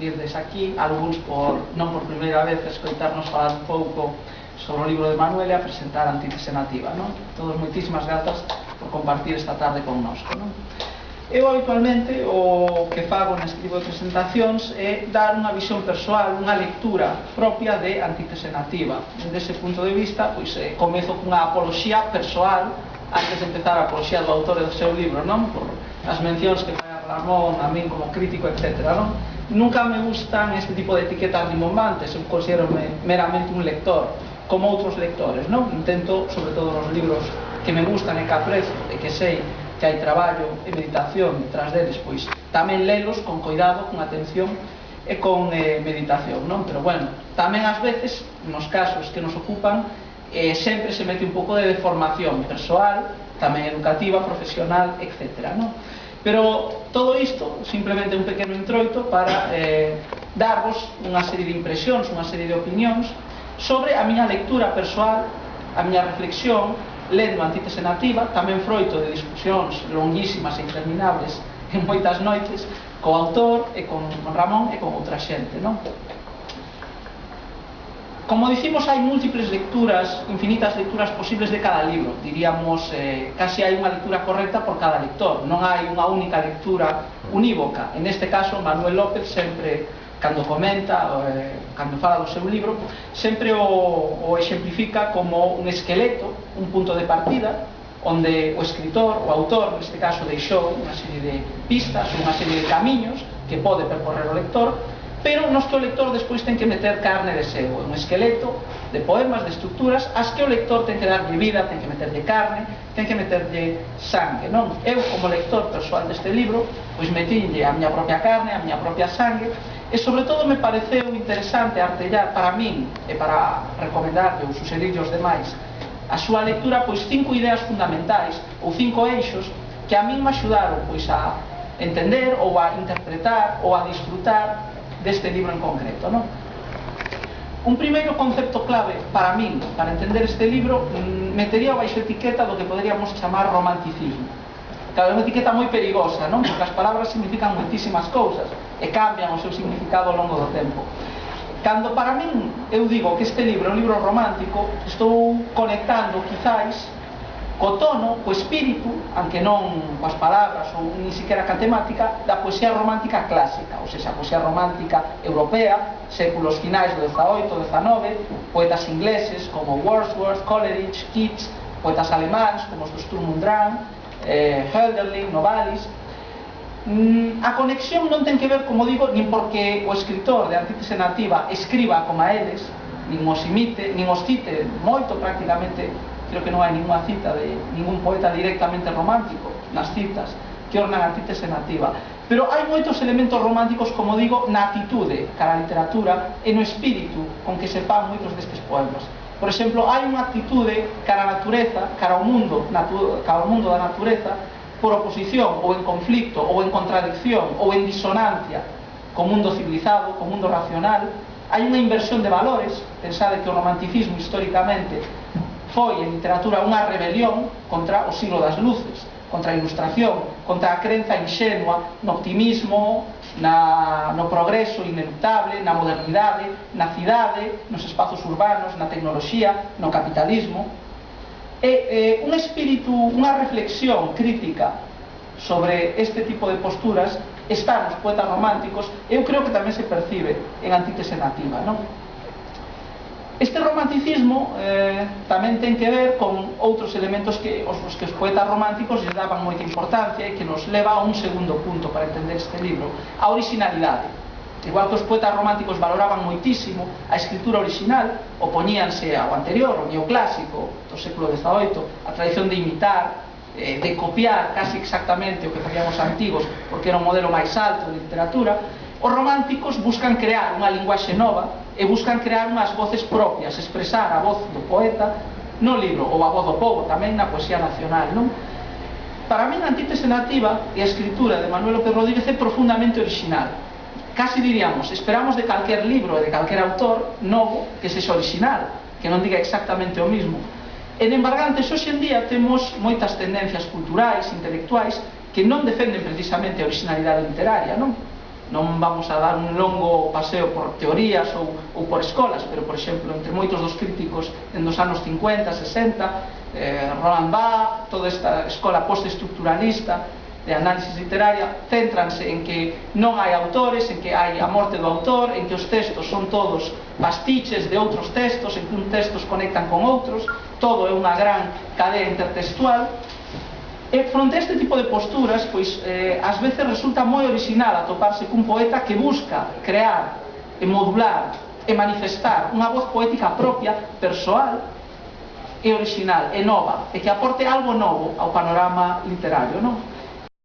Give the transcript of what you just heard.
virdes aquí, algúns non por primeira vez escoitarnos falar un pouco sobre o libro de Manuel e a presentar a Antítese Nativa, non? Todos moitísimas grazas por compartir esta tarde connosco, non? Eu habitualmente o que fago neste tipo de presentacións é dar unha visión persoal, unha lectura propia de Antítese Nativa. Desde ese punto de vista, pois comezo cunha apoloxía persoal antes de empezar a apoloxía do autor e do seu libro, non? Por as mencións que fai a Ramón, a min como crítico, etc., non? Nunca me gustan este tipo de etiquetas rimbombantes, eu considero meramente un lector, como outros lectores, non? Intento, sobre todo nos libros que me gustan e que aprecio e que sei que hai traballo e meditación detrás deles, pois tamén lelos con coidado, con atención e con meditación, non? Pero bueno, tamén ás veces, nos casos que nos ocupan, sempre se mete un pouco de deformación persoal, tamén educativa, profesional, etc., non? Pero todo isto, simplemente un pequeno introito para darvos unha serie de impresións, unha serie de opinións sobre a miña lectura persoal, a miña reflexión lendo Antítese Nativa, tamén froito de discusións longuísimas e interminables en moitas noites co autor e con Ramón e con outra xente, non? Como dicimos, hai múltiples lecturas, infinitas lecturas posibles de cada libro. Diríamos, casi hai unha lectura correcta por cada lector, non hai unha única lectura unívoca. En este caso, Manuel López sempre, cando comenta, cando fala do seu libro, sempre o exemplifica como un esqueleto, un punto de partida, onde o escritor, o autor, neste caso, deixou unha serie de pistas, unha serie de camiños que pode percorrer o lector, pero nos que o lector despois ten que meter carne de sebo, un esqueleto de poemas, de estructuras, as que o lector ten que darlle vida, ten que meterlle carne, ten que meterlle sangue, non? Eu, como lector persoal deste libro, pois metinlle a miña propia carne, a miña propia sangue, e sobre todo me pareceu interesante artellar para min e para recomendarlle ou suxerirlle aos demais a súa lectura, pois 5 ideas fundamentais ou 5 eixos que a min me axudaron pois a entender ou a interpretar ou a disfrutar deste libro en concreto, non? Un primeiro concepto clave para min, para entender este libro, metería baixo etiqueta do que poderíamos chamar romanticismo. Claro, é unha etiqueta moi perigosa, non? Porque as palabras significan moitísimas cousas e cambian o seu significado ao longo do tempo. Cando para min eu digo que este libro é un libro romántico, estou conectando quizáis co tono, co espírito, aunque non coas palabras ou ni siquiera ca temática, da poesía romántica clásica, ou seja, a poesía romántica europea, séculos finais do XVIII, XIX, poetas ingleses como Wordsworth, Coleridge, Keats, poetas alemáns como os do Sturm und Drang, Hölderlin, Novalis. A conexión non ten que ver, como digo, nin porque o escritor de Antítese Nativa escriba como a eles, nin os imite, nin os cite moito, prácticamente. Creo que non hai ninguna cita de ningún poeta directamente romántico nas citas que ornan a Antítese Nativa, pero hai moitos elementos románticos, como digo, na atitude cara a literatura e no espírito con que se fan moitos destes poemas. Por exemplo, hai unha actitude cara a natureza, cara ao mundo da natureza, por oposición ou en conflicto ou en contradicción ou en disonancia co mundo civilizado, co mundo racional. Hai unha inversión de valores. Pensade que o romanticismo históricamente foi en literatura unha rebelión contra o siglo das luces, contra a ilustración, contra a crenza inxenua no optimismo, no progreso ineluctable, na modernidade, na cidade, nos espazos urbanos, na tecnoloxía, no capitalismo. E un espírito, unha reflexión crítica sobre este tipo de posturas está nos poetas románticos. Eu creo que tamén se percibe en Antítese Nativa, non? Este romanticismo tamén ten que ver con outros elementos que os poetas románticos lles daban moita importancia e que nos leva a un segundo punto para entender este libro, a originalidade. Igual que os poetas románticos valoraban moitísimo a escritura original, opoñíanse ao anterior, ao neoclásico do século XVIII, a tradición de imitar, de copiar casi exactamente o que facían os antigos, porque era un modelo máis alto de literatura. Os románticos buscan crear unha linguaxe nova e buscan crear unhas voces propias, expresar a voz do poeta no libro, ou a voz do povo, tamén na poesía nacional, non? Para mí, a Antítese Nativa e a escritura de Manuel López Rodríguez é profundamente original. Casi diríamos, esperamos de calquer libro e de calquer autor novo que sexa original, que non diga exactamente o mismo. En embargantes, hoxe en día temos moitas tendencias culturais, intelectuais, que non defenden precisamente a originalidade literaria, non? Non vamos a dar un longo paseo por teorías ou por escolas, pero, por exemplo, entre moitos dos críticos dos anos 50, 60, Roland Barthes, toda esta escola postestructuralista de análisis literaria, céntranse en que non hai autores, en que hai a morte do autor, en que os textos son todos pastiches de outros textos, en que uns textos conectan con outros, todo é unha gran cadea intertextual. E fronte a este tipo de posturas, pois ás veces resulta moi original atoparse cun poeta que busca crear e modular e manifestar unha voz poética propia, persoal e original, e nova, e que aporte algo novo ao panorama literario, non?